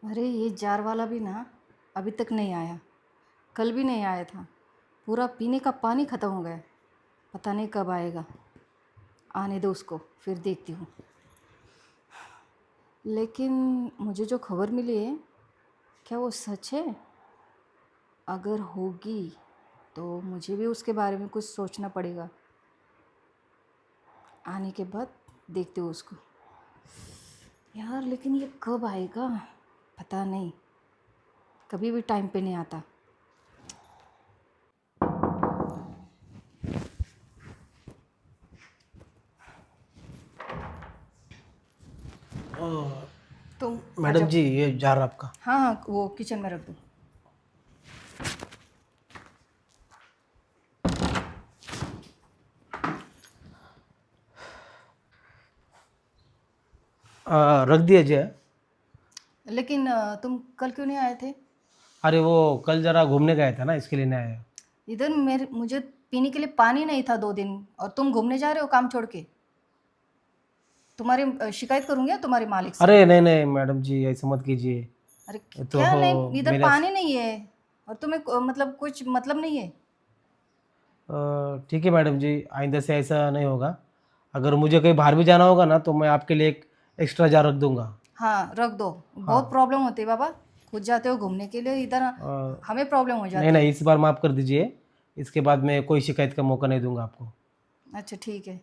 अरे ये जार वाला भी ना अभी तक नहीं आया। कल भी नहीं आया था। पूरा पीने का पानी ख़त्म हो गया। पता नहीं कब आएगा। आने दो उसको, फिर देखती हूँ। लेकिन मुझे जो खबर मिली है, क्या वो सच है? अगर होगी तो मुझे भी उसके बारे में कुछ सोचना पड़ेगा। आने के बाद देखती हूँ उसको। यार लेकिन ये कब आएगा पता नहीं। कभी भी टाइम पे नहीं आता। तुम आ मैडम जाओ। जी ये जार आपका। हाँ हाँ, वो किचन में रख दो। रख दिया जाए। लेकिन तुम कल क्यों नहीं आए थे? अरे वो कल जरा घूमने गया था ना, इसके लिए नहीं आया। इधर मुझे पीने के लिए पानी नहीं था 2 दिन, और तुम घूमने जा रहे हो काम छोड़ के। तुम्हारी शिकायत करूँगी तुम्हारे मालिक से। अरे नहीं नहीं मैडम जी, ऐसा मत कीजिए। अरे ये तो क्या नहीं, इधर मेरा पानी नहीं है और तुम्हें मतलब कुछ मतलब नहीं है। ठीक है मैडम जी, आइंदा से ऐसा नहीं होगा। अगर मुझे कहीं बाहर भी जाना होगा ना तो मैं आपके लिए एक एक्स्ट्रा जार रख दूंगा। हाँ रख दो। बहुत हाँ। प्रॉब्लम होती है बाबा। खुद जाते हो घूमने के लिए इधर, हमें प्रॉब्लम हो नहीं जाती नहीं, है। इस बार माफ़ कर दीजिए। इसके बाद मैं कोई शिकायत का मौका नहीं दूंगा आपको। अच्छा ठीक है।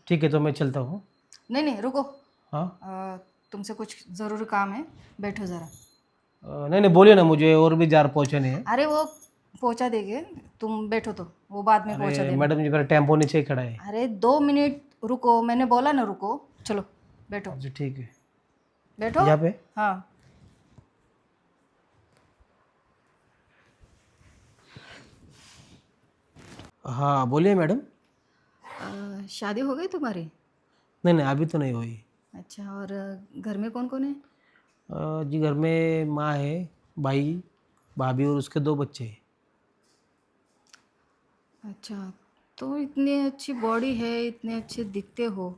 ठीक है, तो मैं चलता हूँ। नहीं नहीं रुको। हाँ। तुमसे कुछ ज़रूरी काम है, बैठो ज़रा। नहीं नहीं, बोलिए ना, मुझे और भी जार पहुँचाने हैं। अरे वो पहुंचा देंगे। तुम बैठो तो वो बाद में पहुंचा अरे देना। मैडम जी, मेरा टेम्पो नीचे ही खड़ा है। अरे 2 मिनट रुको, मैंने बोला ना रुको। चलो बैठो। अच्छा ठीक है। बैठो। यहाँ पे। हाँ। हाँ बोलिए मैडम। शादी हो गई तुम्हारी? नहीं नहीं, अभी तो नहीं हुई। अच्छा, और घर में कौन कौन है? जी घर में माँ है, भाई, भाभी और उसके 2 बच्चे हैं। अच्छा, तो इतनी अच्छी बॉडी है, इतने अच्छे दिखते हो,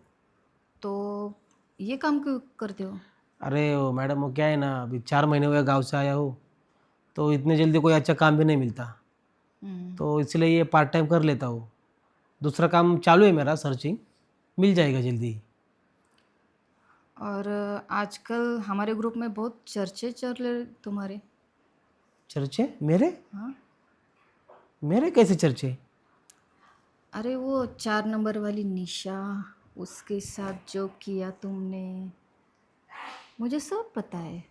तो ये काम क्यों करते हो? अरे वो मैडम, वो क्या है ना, अभी 4 महीने हुए गांव से आया हूँ, तो इतने जल्दी कोई अच्छा काम भी नहीं मिलता, हम्म, तो इसलिए ये पार्ट टाइम कर लेता हूँ। दूसरा काम चालू है मेरा, सर्चिंग, मिल जाएगा जल्दी। और आजकल हमारे ग्रुप में बहुत चर्चे चल रहे तुम्हारे। चर्चे मेरे? हाँ। मेरे कैसे चर्चे? अरे वो 4 नंबर वाली निशा, उसके साथ जो किया तुमने, मुझे सब पता है।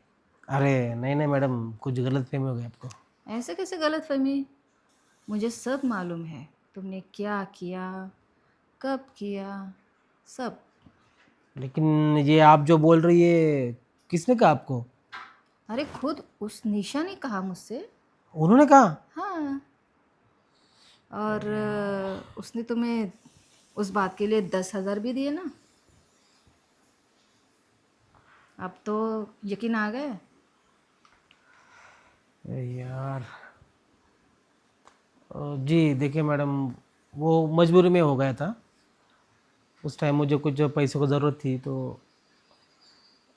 अरे नहीं नहीं मैडम, कुछ गलत फहमी हो गई आपको। ऐसे कैसे गलत फहमी? मुझे सब मालूम है तुमने क्या किया, कब किया, सब। लेकिन ये आप जो बोल रही है, किसने कहा आपको? अरे खुद उस निशा ने कहा मुझसे। उन्होंने कहा? हाँ। और उसने तुम्हें उस बात के लिए 10,000 भी दिए ना। अब तो यकीन आ गया। अरे यार। जी देखिए मैडम, वो मजबूरी में हो गया था। उस टाइम मुझे कुछ पैसों की ज़रूरत थी, तो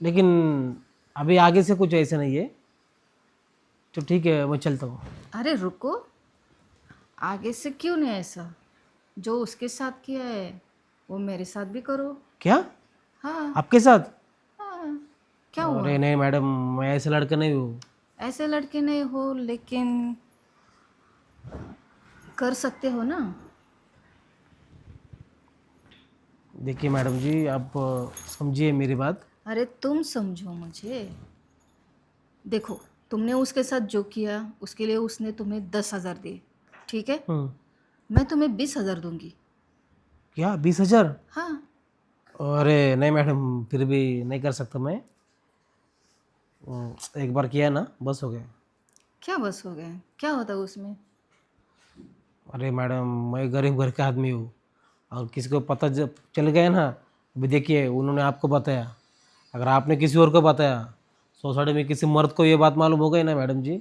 लेकिन अभी आगे से कुछ ऐसा नहीं है, तो ठीक है मैं चलता हूँ। अरे रुको, आगे से क्यों नहीं ऐसा? जो उसके साथ किया है वो मेरे साथ भी करो। क्या? हाँ। आपके साथ? हाँ, क्या अरे हुआ? नहीं मैडम, मैं ऐसा लड़का नहीं हूँ। ऐसे लड़के नहीं हो लेकिन कर सकते हो ना। देखिए मैडम जी, आप समझिए मेरी बात। अरे तुम समझो मुझे। देखो, तुमने उसके साथ जो किया उसके लिए उसने तुम्हें 10,000 दिए, ठीक है? मैं तुम्हें 20,000 दूंगी। क्या 20,000? हाँ। अरे नहीं मैडम, फिर भी नहीं कर सकता मैं। एक बार किया ना, बस हो गया। क्या बस हो गया? क्या होता है उसमें? अरे मैडम, मैं गरीब घर का आदमी हूँ, और किसी को पता जब चल गया ना, अभी देखिए उन्होंने आपको बताया, अगर आपने किसी और को बताया, सोसाइटी में किसी मर्द को ये बात मालूम हो गई ना मैडम जी,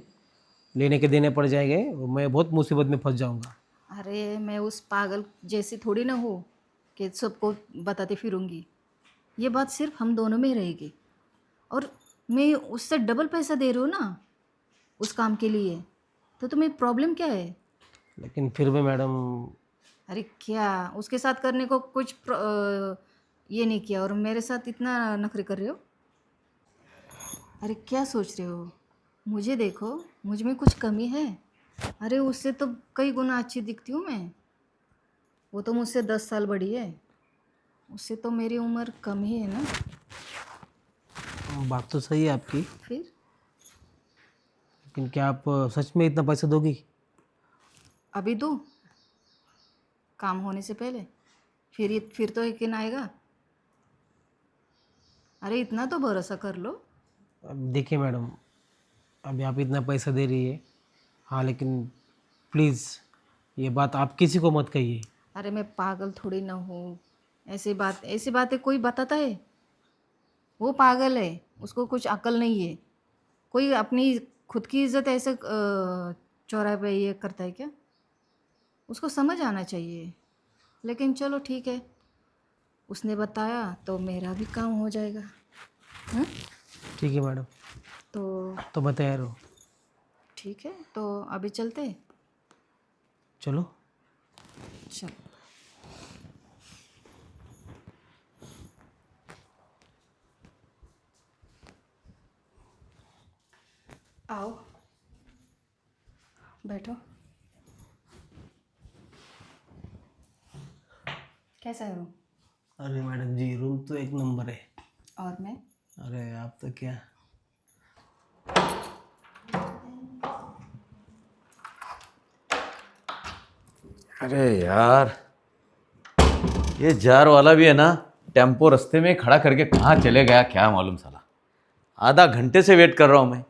लेने के देने पड़ जाएंगे, मैं बहुत मुसीबत में फंस जाऊंगा। अरे मैं उस पागल जैसी थोड़ी ना हूँ कि सबको बताते फिरूंगी। ये बात सिर्फ हम दोनों में ही रहेगी। और मैं उससे डबल पैसा दे रही हूँ ना उस काम के लिए, तो तुम्हें प्रॉब्लम क्या है? लेकिन फिर भी मैडम, अरे क्या उसके साथ करने को कुछ ये नहीं किया और मेरे साथ इतना नखरे कर रहे हो? अरे क्या सोच रहे हो? मुझे देखो, मुझ में कुछ कमी है? अरे उससे तो कई गुना अच्छी दिखती हूँ मैं। वो तो मुझसे 10 साल बड़ी है, उससे तो मेरी उम्र कम ही है ना। बात तो सही है आपकी, फिर लेकिन क्या आप सच में इतना पैसा दोगी? अभी दूँ? काम होने से पहले? फिर तो यकीन आएगा। अरे इतना तो भरोसा कर लो। अब देखिए मैडम, अभी आप इतना पैसा दे रही है, हाँ, लेकिन प्लीज़ ये बात आप किसी को मत कहिए। अरे मैं पागल थोड़ी ना हूँ, ऐसी बातें कोई बताता है? वो पागल है, उसको कुछ अकल नहीं है। कोई अपनी खुद की इज्जत ऐसे चौराहे पे ये करता है क्या? उसको समझ आना चाहिए। लेकिन चलो ठीक है, उसने बताया तो मेरा भी काम हो जाएगा। हाँ ठीक है मैडम, तो मैं तैयार हूँ। ठीक है, तो अभी चलते। चलो। चल। आओ, बैठो। कैसा है रूम? अरे मैडम जी, रूम तो एक नंबर है। और मैं? अरे आप तो क्या, अरे यार, ये जार वाला भी है ना, टेम्पो रास्ते में खड़ा करके कहाँ चले गया क्या मालूम साला। आधा घंटे से वेट कर रहा हूँ मैं।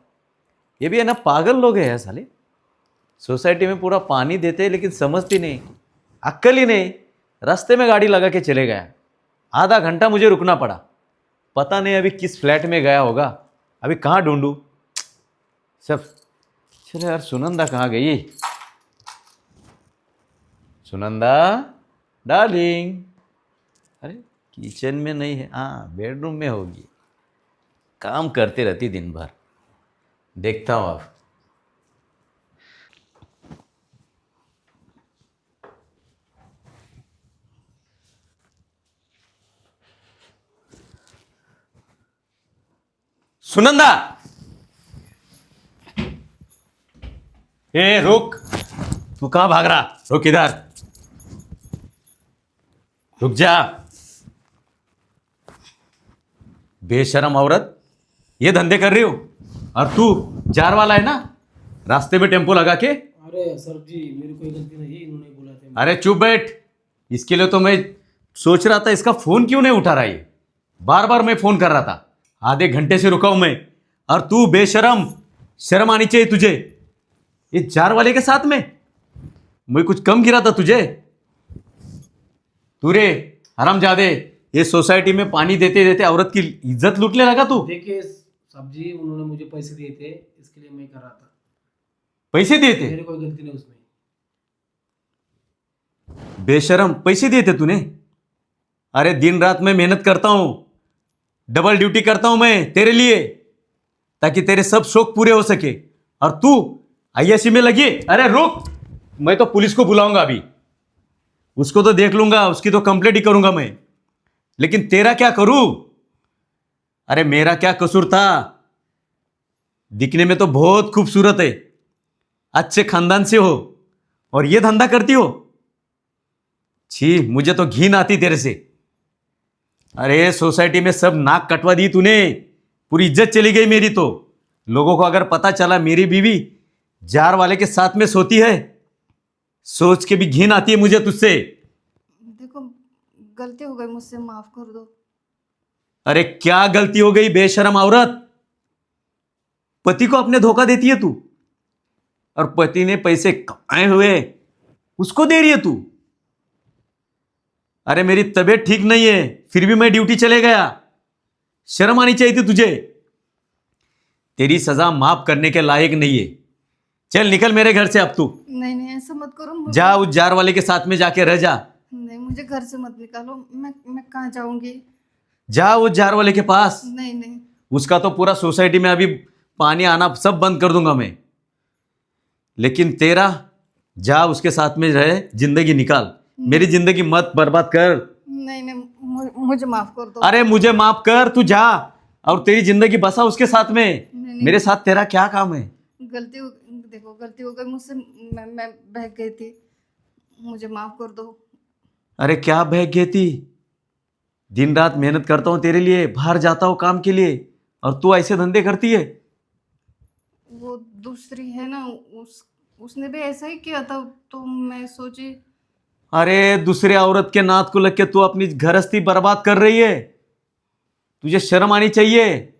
ये भी है ना, पागल लोग हैं यार साले। सोसाइटी में पूरा पानी देते हैं लेकिन समझती नहीं, अक्ल ही नहीं। रास्ते में गाड़ी लगा के चले गया, आधा घंटा मुझे रुकना पड़ा। पता नहीं अभी किस फ्लैट में गया होगा, अभी कहाँ ढूंढूं सब। चलो यार, सुनंदा कहाँ गई? सुनंदा डार्लिंग, अरे किचन में नहीं है, हाँ बेडरूम में होगी। काम करती रहती दिन भर, देखता हूँ अब। सुनंदा, ए रुक, तू कहाँ भाग रहा? रुक इधर, रुक जा। बेशरम औरत, ये धंधे कर रही हो? और तू जार वाला है ना, रास्ते में टेम्पो लगा के। अरे सर जी, मेरी कोई गलती नहीं है, इन्होंने बोला था। अरे चुप बैठ, इसके लिए तो मैं सोच रहा था इसका फोन क्यों नहीं उठा रहा है। बार बार मैं फोन कर रहा था, आधे घंटे से रुका हूं मैं। और तू बेशरम, शर्म आनी चाहिए तुझे। ये जार वाले के साथ में मैं कुछ कम गिरा था तुझे? तू रे हरामजादे, ये सोसाइटी में पानी देते देते औरत की इज्जत लूटने लगा तू। देखिए साहब जी, उन्होंने मुझे पैसे दिए थे, इसके लिए मैं कर रहा था। पैसे दिए थे? मेरी कोई गलती नहीं उसमें। बेशरम, पैसे दिए थे तूने? अरे दिन रात मैं मेहनत करता हूं, डबल ड्यूटी करता हूं मैं तेरे लिए, ताकि तेरे सब शौक पूरे हो सके। और तू अय्याशी में लगी। अरे रुक, मैं तो पुलिस को बुलाऊंगा अभी, उसको तो देख लूंगा, उसकी तो कंप्लेंट ही करूंगा मैं। लेकिन तेरा क्या करूं? अरे मेरा क्या कसूर था? दिखने में तो बहुत खूबसूरत है, अच्छे खानदान से हो, और ये धंधा करती हो? छी, मुझे तो घिन आती तेरे से। अरे सोसाइटी में सब नाक कटवा दी तूने, पूरी इज्जत चली गई मेरी तो। लोगों को अगर पता चला मेरी बीवी जार वाले के साथ में सोती है, सोच के भी घिन आती है मुझे तुझसे। देखो, गलती हो गई मुझसे, माफ़ कर दो। अरे क्या गलती हो गई बेशरम औरत? पति को अपने धोखा देती है तू, और पति ने पैसे कमाए हुए उसको दे रही है तू। अरे मेरी तबीयत ठीक नहीं है, फिर भी मैं ड्यूटी चले गया। शर्म आनी चाहिए थी तुझे। तेरी सजा माफ करने के लायक नहीं है। चल निकल मेरे घर से अब तू। नहीं नहीं, ऐसा मत करो। जा उस जार वाले के साथ में जाके रह जा। नहीं, मुझे घर से मत निकालो। मैं कहाँ जाऊंगी? जा उस जार वाले के पास। नहीं नहीं, उसका तो पूरा सोसाइटी में अभी पानी आना सब बंद कर दूंगा मैं। लेकिन तेरा, जा उसके साथ में रहे, जिंदगी निकाल, मेरी जिंदगी मत बर्बाद कर। नहीं नहीं, मुझे माफ कर दो। अरे मुझे माफ कर, तू जा और तेरी जिंदगी बसा उसके साथ में। नहीं। मेरे साथ तेरा क्या काम है? देखो गलती हो गई मुझसे, मैं बहक गई थी, मुझे माफ कर दो। अरे क्या बहक गई थी? दिन रात मेहनत करता हूँ तेरे लिए, बाहर जाता हूँ काम के लिए, और तू ऐसे धंधे करती है। वो दूसरी है ना, उसने भी ऐसा ही किया था, तो मैं सोची। अरे दूसरे औरत के नात को लग के तू अपनी गृहस्थी बर्बाद कर रही है, तुझे शर्म आनी चाहिए।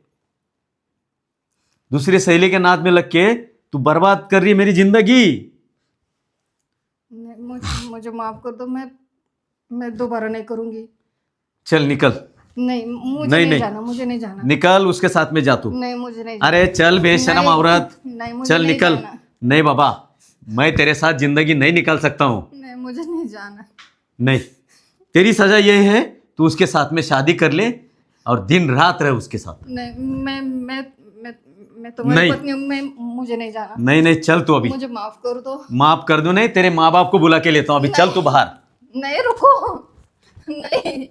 दूसरी सहेली के नात में लग के तू बर्बाद कर रही है मेरी जिंदगी। मुझे माफ कर दो, मैं दोबारा नहीं करूंगी। चल निकल। नहीं, मुझे नहीं जाना, मुझे नहीं जाना। निकल, उसके साथ में जा तू। नहीं, मुझे नहीं जाना। अरे चल बेशरम नहीं, औरत, नहीं, मुझे चल नहीं निकल। जाना। नहीं बाबा, मैं तेरे साथ जिंदगी नहीं निकाल सकता हूँ। नहीं, मुझे नहीं जाना। नहीं, तेरी सजा यह है, तू उसके साथ में शादी कर ले और दिन रात रहे उसके साथ। नहीं, मैं तुम्हारी नहीं। पत्नी हूँ, मुझे नहीं जाना। नहीं नहीं, चल तू अभी। मुझे माफ कर दो। माफ कर दो? नहीं, तेरे माँ बाप को बुला के लेता हूँ अभी। चल तू बाहर। नहीं, रुको। नहीं।